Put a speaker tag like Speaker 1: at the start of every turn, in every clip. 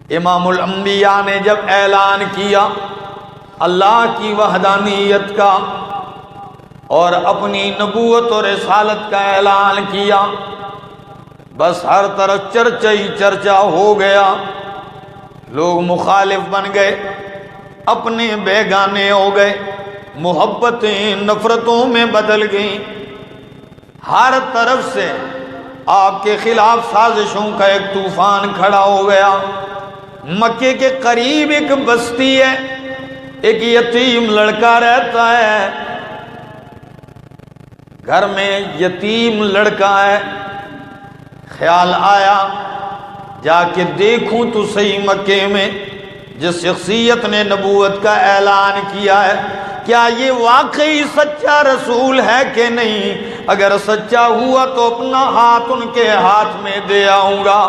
Speaker 1: امام الانبیاء نے جب اعلان کیا اللہ کی وحدانیت کا اور اپنی نبوت و رسالت کا اعلان کیا، بس ہر طرف چرچا ہی چرچا ہو گیا، لوگ مخالف بن گئے، اپنے بیگانے ہو گئے، محبتیں نفرتوں میں بدل گئیں، ہر طرف سے آپ کے خلاف سازشوں کا ایک طوفان کھڑا ہو گیا۔ مکے کے قریب ایک بستی ہے، ایک یتیم لڑکا رہتا ہے، گھر میں یتیم لڑکا ہے، خیال آیا جا کے دیکھوں تو صحیح مکے میں جس شخصیت نے نبوت کا اعلان کیا ہے کیا یہ واقعی سچا رسول ہے کہ نہیں، اگر سچا ہوا تو اپنا ہاتھ ان کے ہاتھ میں دے آؤں گا،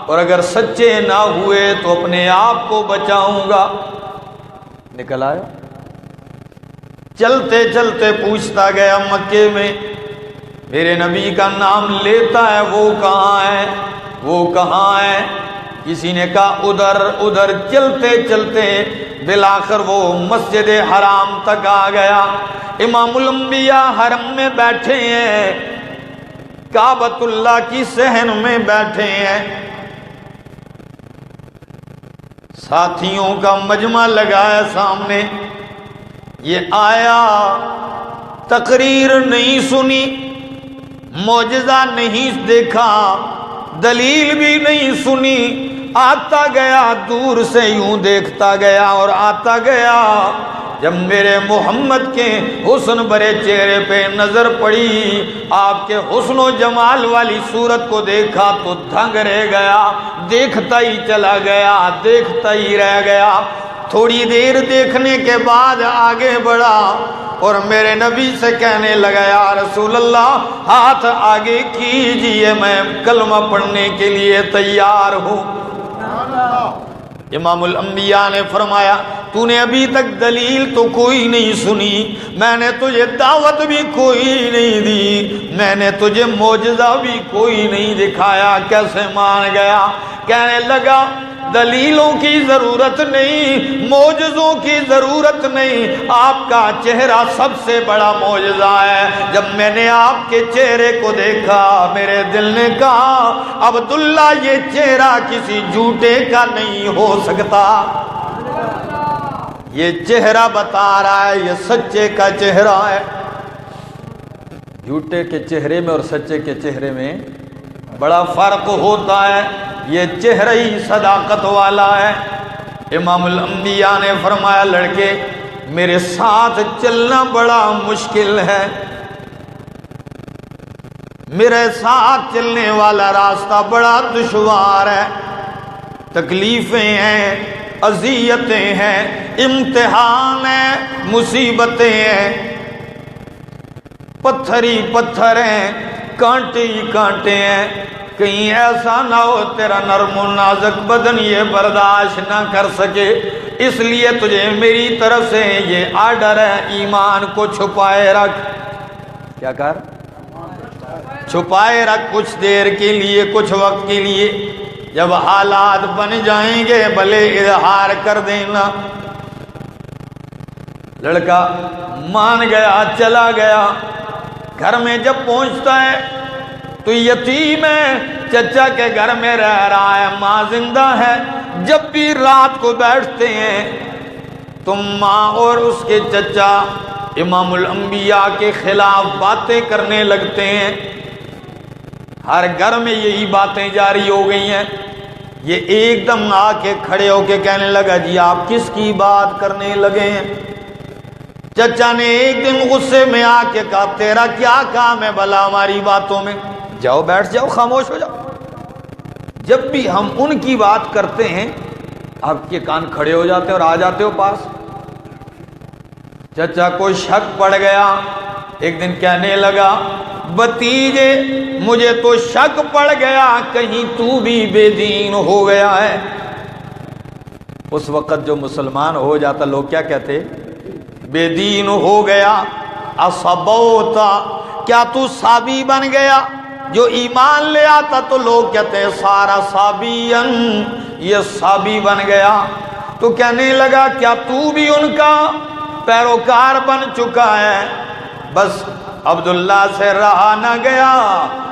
Speaker 1: اور اگر سچے نہ ہوئے تو اپنے آپ کو بچاؤں گا۔ نکل آیا، چلتے چلتے پوچھتا گیا مکے میں، میرے نبی کا نام لیتا ہے، وہ کہاں ہے، وہ کہاں ہے؟ کسی نے کہا ادھر ادھر، چلتے چلتے بالآخر وہ مسجد حرام تک آ گیا۔ امام الانبیاء حرم میں بیٹھے ہیں، کعبۃ اللہ کی صحن میں بیٹھے ہیں، ساتھیوں کا مجمع لگا ہے سامنے، یہ آیا، تقریر نہیں سنی، معجزہ نہیں دیکھا، دلیل بھی نہیں سنی، آتا گیا، دور سے یوں دیکھتا گیا اور آتا گیا۔ جب میرے محمد کے حسن برے چہرے پہ نظر پڑی، آپ کے حسن و جمال والی صورت کو دیکھا تو دھنگ رہ گیا، دیکھتا ہی چلا گیا، دیکھتا ہی رہ گیا۔ تھوڑی دیر دیکھنے کے بعد آگے بڑھا اور میرے نبی سے کہنے لگا یا رسول اللہ ہاتھ آگے کیجئے، میں کلمہ پڑھنے کے لیے تیار ہوں۔ امام الانبیاء نے فرمایا تو نے ابھی تک دلیل تو کوئی نہیں سنی، میں نے تجھے دعوت بھی کوئی نہیں دی، میں نے تجھے معجزہ بھی کوئی نہیں دکھایا، کیسے مان گیا؟ کہنے لگا دلیلوں کی ضرورت نہیں، معجزوں کی ضرورت نہیں، آپ کا چہرہ سب سے بڑا معجزہ ہے۔ جب میں نے آپ کے چہرے کو دیکھا میرے دل نے کہا عبداللہ یہ چہرہ کسی جھوٹے کا نہیں ہو سکتا، یہ چہرہ بتا رہا ہے یہ سچے کا چہرہ ہے۔ جھوٹے کے چہرے میں اور سچے کے چہرے میں بڑا فرق ہوتا ہے، یہ چہرہ ہی صداقت والا ہے۔ امام الانبیاء نے فرمایا لڑکے میرے ساتھ چلنا بڑا مشکل ہے، میرے ساتھ چلنے والا راستہ بڑا دشوار ہے، تکلیفیں ہیں، اذیتیں ہیں، امتحان ہیں، مصیبتیں ہیں، پتھر ہی پتھر ہیں، کانٹے ہی کانٹے ہیں، کہیں ایسا نہ ہو تیرا نرم و نازک بدن یہ برداشت نہ کر سکے، اس لیے تجھے میری طرف سے یہ آرڈر ہے ایمان کو چھپائے رکھ۔ کیا کر؟ چھپائے رکھ کچھ دیر کے لیے، کچھ وقت کے لیے، جب حالات بن جائیں گے بھلے اظہار کر دینا۔ لڑکا مان گیا، چلا گیا، گھر میں جب پہنچتا ہے تو یتیم ہے، چچا کے گھر میں رہ رہا ہے، ماں زندہ ہے۔ جب بھی رات کو بیٹھتے ہیں تو ماں اور اس کے چچا امام الانبیاء کے خلاف باتیں کرنے لگتے ہیں، ہر گھر میں یہی باتیں جاری ہو گئی ہیں۔ یہ ایک دم آ کے کھڑے ہو کے کہنے لگا جی آپ کس کی بات کرنے لگے ہیں؟ چچا نے ایک دن غصے میں آ کے کہا تیرا کیا کام ہے بھلا ہماری باتوں میں، جاؤ بیٹھ جاؤ، خاموش ہو جاؤ۔ جب بھی ہم ان کی بات کرتے ہیں آپ کے کان کھڑے ہو جاتے ہیں اور آ جاتے ہو پاس۔ چچا کو شک پڑ گیا، ایک دن کہنے لگا بھتیجے مجھے تو شک پڑ گیا کہیں تو بھی بے دین ہو گیا ہے۔ اس وقت جو مسلمان ہو جاتا لوگ کیا کہتے؟ بے دین ہو گیا۔ اصبوتا، کیا تو صابی بن گیا؟ جو ایمان لے آتا تو لوگ کہتے ہیں سارا صابین، یہ صحابی بن گیا تو کہنے لگا کیا تو بھی ان کا پیروکار بن چکا ہے؟ بس عبداللہ سے رہا نہ گیا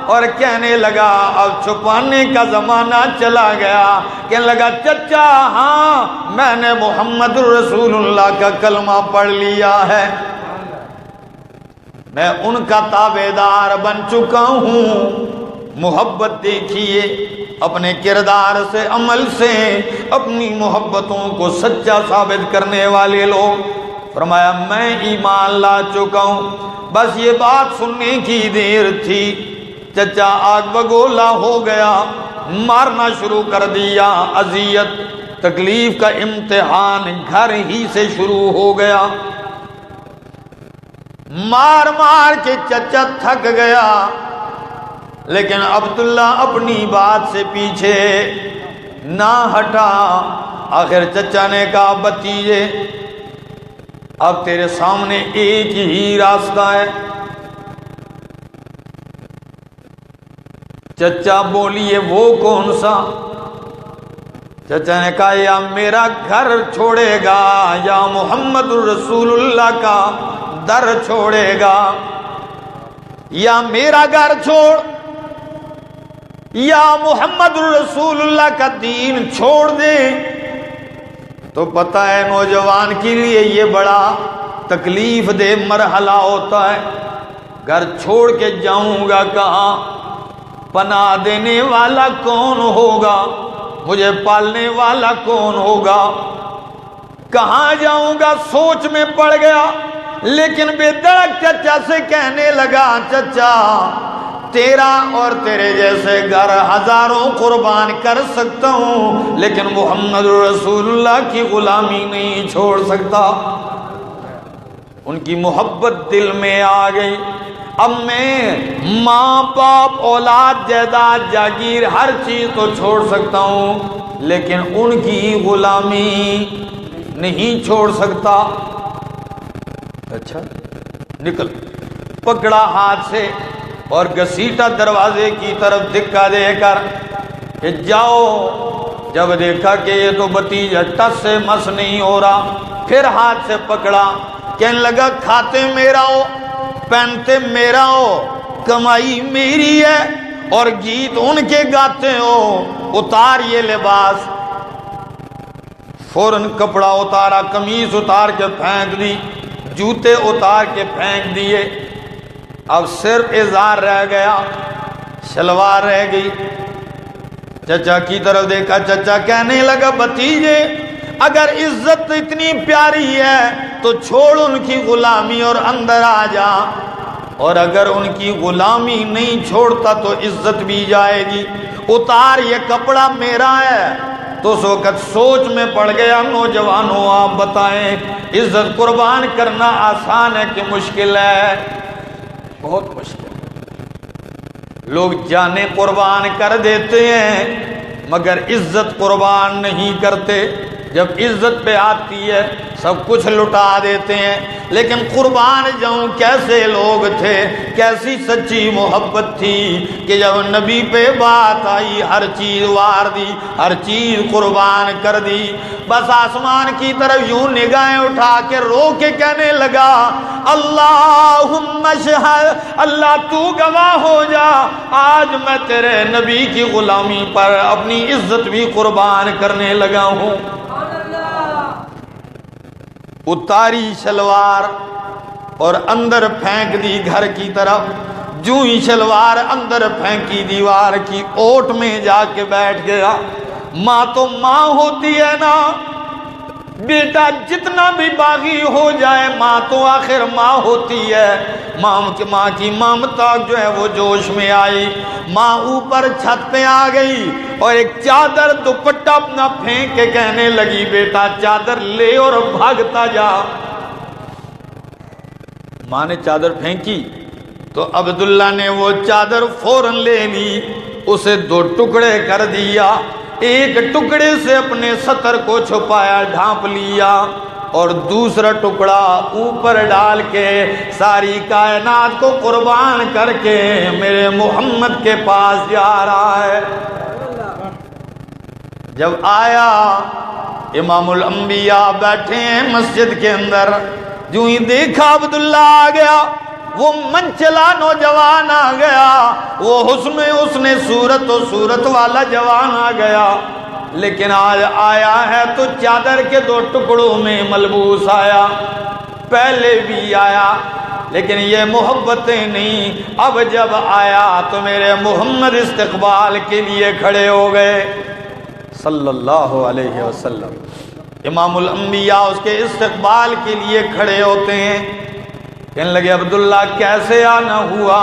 Speaker 1: اور کہنے لگا اب چھپانے کا زمانہ چلا گیا، کہنے لگا چچا ہاں میں نے محمد رسول اللہ کا کلمہ پڑھ لیا ہے، میں ان کا تابعدار بن چکا ہوں۔ محبت دیکھیے، اپنے کردار سے عمل سے اپنی محبتوں کو سچا ثابت کرنے والے لوگ۔ فرمایا میں ایمان لا چکا ہوں، بس یہ بات سننے کی دیر تھی، چچا آگ بگولا ہو گیا، مارنا شروع کر دیا، اذیت تکلیف کا امتحان گھر ہی سے شروع ہو گیا، مار مار کے چچا تھک گیا، لیکن عبداللہ اپنی بات سے پیچھے نہ ہٹا۔ آخر چچا نے کہا بھتیجے اب تیرے سامنے ایک ہی راستہ ہے۔ چچا بولیے وہ کون سا؟ چچا نے کہا یا میرا گھر چھوڑے گا یا محمد رسول اللہ کا در چھوڑے گا، یا میرا گھر چھوڑ یا محمد رسول اللہ کا دین چھوڑ دے۔ تو پتہ ہے نوجوان کے لیے یہ بڑا تکلیف دہ مرحلہ ہوتا ہے، گھر چھوڑ کے جاؤں گا کہاں، پناہ دینے والا کون ہوگا، مجھے پالنے والا کون ہوگا، کہاں جاؤں گا، سوچ میں پڑ گیا۔ لیکن بے دڑک چچا سے کہنے لگا چچا تیرا اور تیرے جیسے گھر ہزاروں قربان کر سکتا ہوں، لیکن محمد رسول اللہ کی غلامی نہیں چھوڑ سکتا۔ ان کی محبت دل میں آ گئی۔ اب میں ماں باپ اولاد جائیداد جاگیر ہر چیز تو چھوڑ سکتا ہوں، لیکن ان کی غلامی نہیں چھوڑ سکتا۔ اچھا نکل، پکڑا ہاتھ سے اور گھسیٹا دروازے کی طرف دھکا دے کر کہ جاؤ۔ جب دیکھا کہ یہ تو بھتیجا ٹس سے مس نہیں ہو رہا، پھر ہاتھ سے پکڑا، کہنے لگا کھاتے میرا ہو، پہنتے میرا ہو، کمائی میری ہے اور گیت ان کے گاتے ہو، اتار یہ لباس۔ فوراً کپڑا اتارا، قمیض اتار کے پھینک دی، جوتے اتار کے پھینک دیے، اب صرف ازار رہ گیا، شلوار رہ گئی۔ چچا کی طرف دیکھا، چچا کہنے لگا بھتیجے اگر عزت اتنی پیاری ہے تو چھوڑ ان کی غلامی اور اندر آ جا، اور اگر ان کی غلامی نہیں چھوڑتا تو عزت بھی جائے گی، اتار یہ کپڑا میرا ہے۔ تو اس وقت سوچ میں پڑ گیا نوجوانوں آپ بتائیں عزت قربان کرنا آسان ہے کہ مشکل ہے؟ بہت مشکل۔ لوگ جانیں قربان کر دیتے ہیں مگر عزت قربان نہیں کرتے، جب عزت پہ آتی ہے سب کچھ لٹا دیتے ہیں۔ لیکن قربان جاؤں کیسے لوگ تھے، کیسی سچی محبت تھی کہ جب نبی پہ بات آئی ہر چیز وار دی، ہر چیز قربان کر دی۔ بس آسمان کی طرف یوں نگاہیں اٹھا کے رو کے کہنے لگا اللہم اشہد، اللہ تو گواہ ہو جا، آج میں تیرے نبی کی غلامی پر اپنی عزت بھی قربان کرنے لگا ہوں۔ اتاری شلوار اور اندر پھینک دی گھر کی طرف، جو ہی شلوار اندر پھینکی دیوار کی اوٹ میں جا کے بیٹھ گیا۔ ماں تو ماں ہوتی ہے نا، بیٹا جتنا بھی باغی ہو جائے ماں تو آخر ماں ہوتی ہے۔ ماں کی ممتا جو ہے وہ جوش میں آئی، ماں اوپر چھت پہ آ گئی اور ایک چادر دوپٹہ اپنا پھینک کے کہنے لگی بیٹا چادر لے اور بھاگتا جا۔ ماں نے چادر پھینکی تو عبداللہ نے وہ چادر فوراً لے لی، اسے دو ٹکڑے کر دیا، ایک ٹکڑے سے اپنے سطر کو چھپایا ڈھانپ لیا اور دوسرا ٹکڑا اوپر ڈال کے ساری کائنات کو قربان کر کے میرے محمد کے پاس جا رہا ہے۔ جب آیا امام الانبیاء بیٹھے ہیں مسجد کے اندر، جو ہی دیکھا عبداللہ آ گیا، وہ منچلا نوجوان آ گیا، وہ حسن صورت و صورت والا جوان آ گیا، لیکن آج آیا ہے تو چادر کے 2 ٹکڑوں میں ملبوس آیا۔ پہلے بھی آیا لیکن یہ محبتیں نہیں، اب جب آیا تو میرے محمد استقبال کے لیے کھڑے ہو گئے صلی اللہ علیہ وسلم۔ امام الانبیاء اس کے استقبال کے لیے کھڑے ہوتے ہیں، کہنے لگے عبداللہ کیسے آنا ہوا؟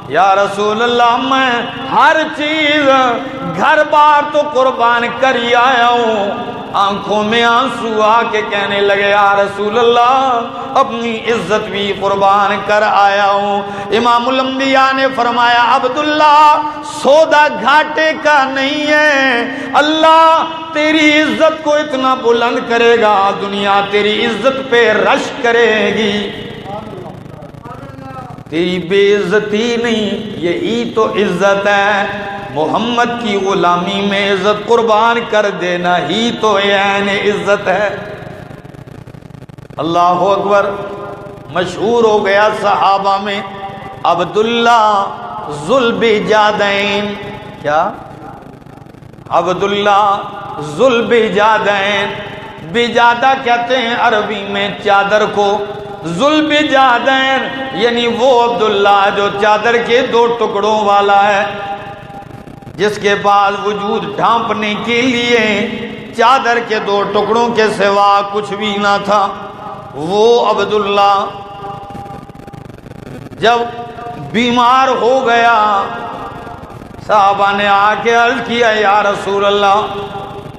Speaker 1: یا رسول اللہ میں ہر چیز گھر بار تو قربان کر ہی آیا ہوں۔ آنکھوں میں آنسو آ کے کہنے لگے یا رسول اللہ اپنی عزت بھی قربان کر آیا ہوں۔ امام الانبیاء نے فرمایا عبداللہ سودا گھاٹے کا نہیں ہے، اللہ تیری عزت کو اتنا بلند کرے گا، دنیا تیری عزت پہ رش کرے گی، تیری بے عزتی نہیں، یہی تو عزت ہے، محمد کی غلامی میں عزت قربان کر دینا ہی تو عین عزت ہے۔ اللہ اکبر۔ مشہور ہو گیا صحابہ میں عبداللہ ذوالبجادین، کیا؟ عبداللہ ذوالبجادین، بجادہ کہتے ہیں عربی میں چادر کو، ذوالبجادین یعنی وہ عبداللہ جو چادر کے 2 ٹکڑوں والا ہے، جس کے بعد وجود ڈھانپنے کے لیے چادر کے 2 ٹکڑوں کے سوا کچھ بھی نہ تھا، وہ عبداللہ جب بیمار ہو گیا، صحابہ نے آ کے عرض کیا یا رسول اللہ،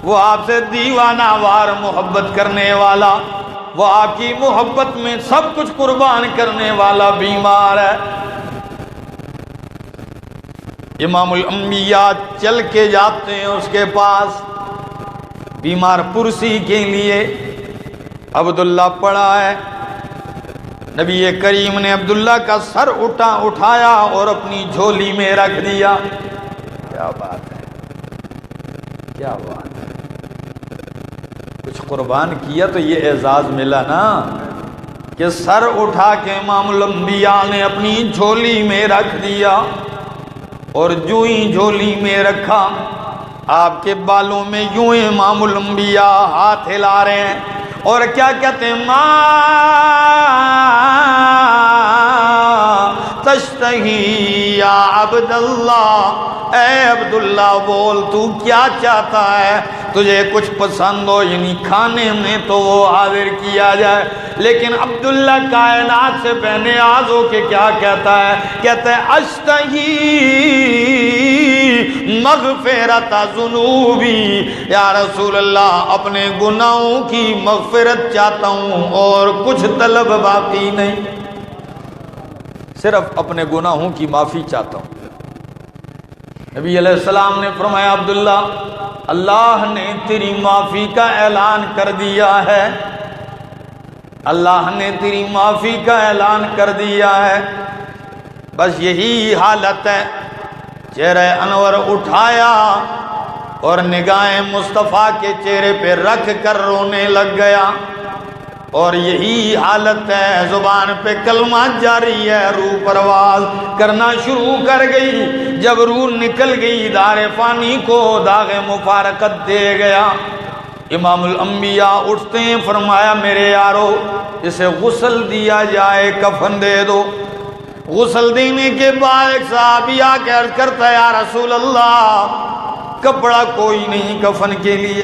Speaker 1: وہ آپ سے دیوانہ وار محبت کرنے والا، وہ آپ کی محبت میں سب کچھ قربان کرنے والا بیمار ہے۔ امام الانبیاء چل کے جاتے ہیں اس کے پاس، بیمار پرسی کے لیے عبداللہ پڑا ہے۔ نبی کریم نے عبداللہ کا سر اٹھایا اور اپنی جھولی میں رکھ دیا۔ کیا بات ہے، کیا بات ہے، کچھ قربان کیا تو یہ اعزاز ملا نا، کہ سر اٹھا کے امام الانبیاء نے اپنی جھولی میں رکھ دیا، اور جو ہی جھولی میں رکھا آپ کے بالوں میں یوں امام الانبیاء ہاتھ ہلا رہے ہیں اور کیا کہتے ہیں، ماں تشتہی یا عبداللہ، اے عبداللہ بول تو کیا چاہتا ہے، تجھے کچھ پسند ہو یعنی کھانے میں تو وہ حاضر کیا جائے۔ لیکن عبداللہ کائنات سے بے نیاز ہو کے کیا کہتا ہے، کہتا ہے اشتہی مغفرت ذنوبی، یا رسول اللہ اپنے گناہوں کی مغفرت چاہتا ہوں اور کچھ طلب باقی نہیں، صرف اپنے گناہوں کی معافی چاہتا ہوں۔ نبی علیہ السلام نے فرمایا عبداللہ اللہ نے تیری معافی کا اعلان کر دیا ہے، اللہ نے تیری معافی کا اعلان کر دیا ہے، بس یہی حالت ہے۔ چہرہ انور اٹھایا اور نگاہیں مصطفیٰ کے چہرے پہ رکھ کر رونے لگ گیا، اور یہی حالت ہے، زبان پہ کلمہ جاری ہے، روح پرواز کرنا شروع کر گئی۔ جب روح نکل گئی دار فانی کو داغ مفارقت دے گیا۔ امام الانبیاء اٹھتے ہیں، فرمایا میرے یارو اسے غسل دیا جائے، کفن دے دو۔ غسل دینے کے بعد ایک صحابی آ کے عرض کرتا ہے یا رسول اللہ کپڑا کوئی نہیں کفن کے لیے،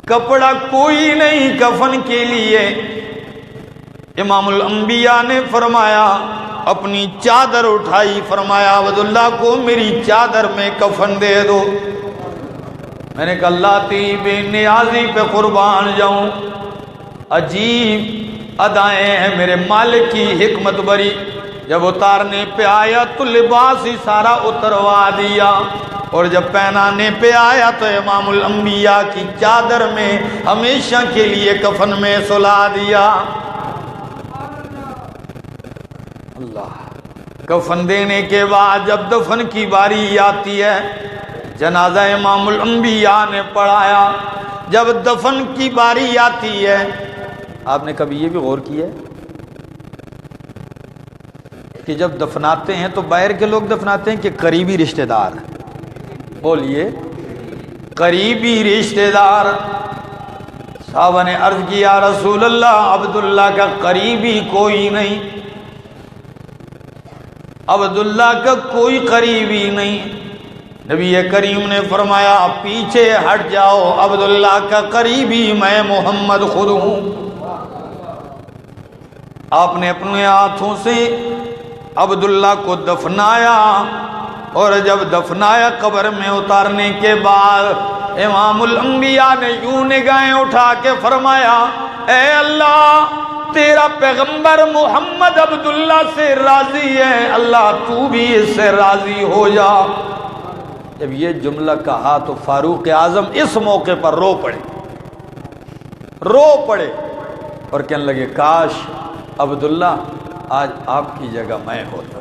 Speaker 1: کپڑا کوئی نہیں کفن کے لیے۔ امام الانبیاء نے فرمایا اپنی چادر اٹھائی، فرمایا عبداللہ کو میری چادر میں کفن دے دو۔ میں نے کہا اللہ تیری بے نیازی پہ قربان جاؤں، عجیب ادائیں ہیں میرے مالک کی حکمت بری۔ جب اتارنے پہ آیا تو لباس ہی سارا اتروا دیا، اور جب پہنانے پہ آیا تو امام الانبیاء کی چادر میں ہمیشہ کے لیے کفن میں سلا دیا۔ اللہ، کفن دینے کے بعد جب دفن کی باری آتی ہے، جنازہ امام الانبیاء نے پڑھایا۔ جب دفن کی باری آتی ہے، آپ نے کبھی یہ بھی غور کیا ہے کہ جب دفناتے ہیں تو باہر کے لوگ دفناتے ہیں کہ قریبی رشتہ دار؟ بولیے، قریبی رشتہ دار۔ صحابہ نے عرض کیا رسول اللہ عبداللہ کا قریبی کوئی نہیں، عبداللہ کا کوئی قریبی نہیں۔ نبی کریم نے فرمایا پیچھے ہٹ جاؤ، عبداللہ کا قریبی میں محمد خود ہوں۔ آپ نے اپنے ہاتھوں سے عبداللہ کو دفنایا، اور جب دفنایا قبر میں اتارنے کے بعد امام الانبیاء نے یوں نگاہیں اٹھا کے فرمایا اے اللہ، تیرا پیغمبر محمد عبداللہ سے راضی ہے، اللہ تو بھی اس سے راضی ہو جا۔ جب یہ جملہ کہا تو فاروق اعظم اس موقع پر رو پڑے اور کہنے لگے کاش عبداللہ آج آپ کی جگہ میں ہوتا۔